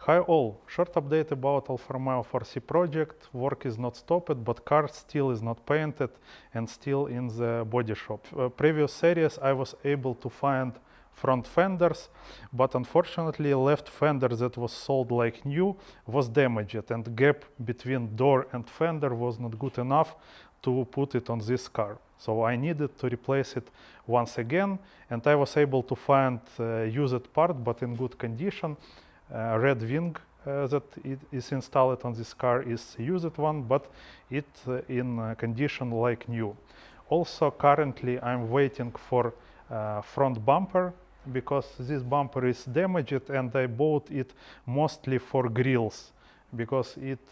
Hi all, short update about Alfa Romeo 4C project. Work is not stopped, but car still is not painted and still in the body shop. Previous series I was able to find front fenders, but unfortunately left fender that was sold like new was damaged, and gap between door and fender was not good enough to put it on this car. So I needed to replace it once again, and I was able to find used part but in good condition. Red wing that it is installed on this car is used one, but it in condition like new. Also currently I'm waiting for front bumper, because this bumper is damaged and I bought it mostly for grills, because it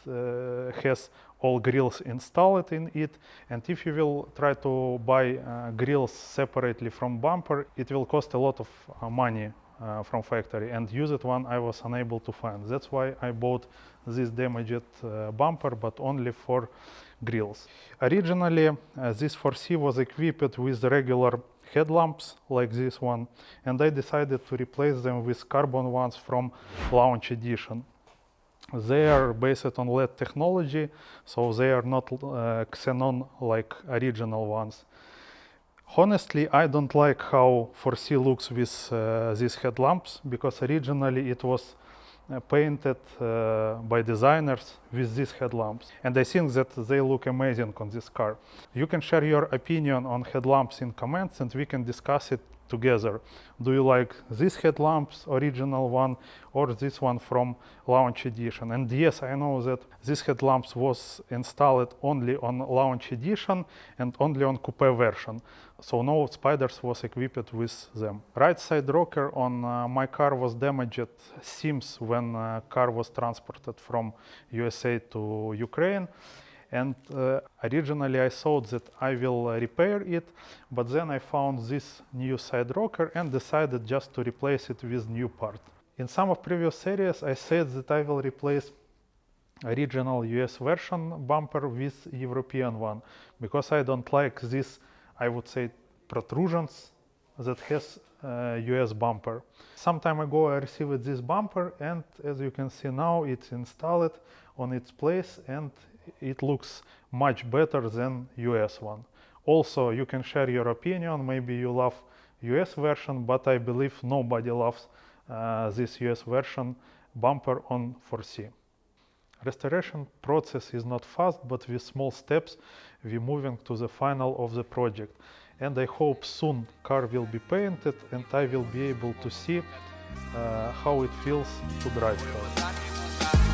has all grills installed in it, and if you will try to buy grills separately from bumper, it will cost a lot of money from factory, and used one I was unable to find. That's why I bought this damaged bumper, but only for grills. Originally this 4C was equipped with regular headlamps like this one, and I decided to replace them with carbon ones from launch edition. They are based on LED technology, so they are not xenon like original ones. Honestly, I don't like how 4C looks with these headlamps, because originally it was painted by designers with these headlamps, and I think that they look amazing on this car. You can share your opinion on headlamps in comments and we can discuss it together. Do you like these headlamps, original one, or this one from launch edition? And yes, I know that this headlamps was installed only on launch edition and only on coupe version, so no spiders was equipped with them. Right side rocker on my car was damaged seams when car was transported from USA to Ukraine. And originally I thought that I will repair it, but then I found this new side rocker and decided just to replace it with new part. In some of previous series I said that I will replace original US version bumper with European one, because I don't like this, I would say, protrusions that has US bumper. Some time ago I received this bumper, and as you can see now it's installed on its place and it looks much better than US one. Also, you can share your opinion. Maybe you love US version, but I believe nobody loves this US version bumper on 4C. Restoration process is not fast, but with small steps we're moving to the final of the project. And I hope soon car will be painted and I will be able to see how it feels to drive her.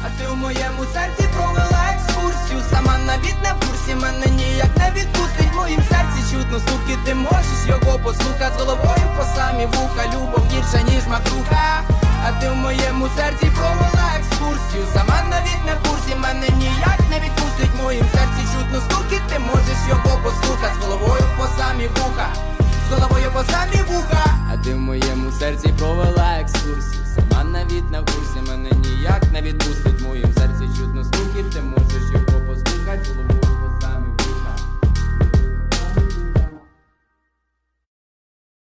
А ти у моєму серці провела екскурсію. Сама навіть не в курсі, мене ніяк не відпустить. В моїм серці чутно стуки, ти можеш його послухати. З головою по самі вуха, любов гірша, ніж макруха. А ти в моєму серці провела екскурсію. Сама навіть не в курсі, мене ніяк не відпустить. В моїм серці чутно стуки, ти можеш його послухати. З головою по самі вуха, з головою по самі вуха. А ти в моєму серці провела екскурсію. Сама навіть не в курсі, мене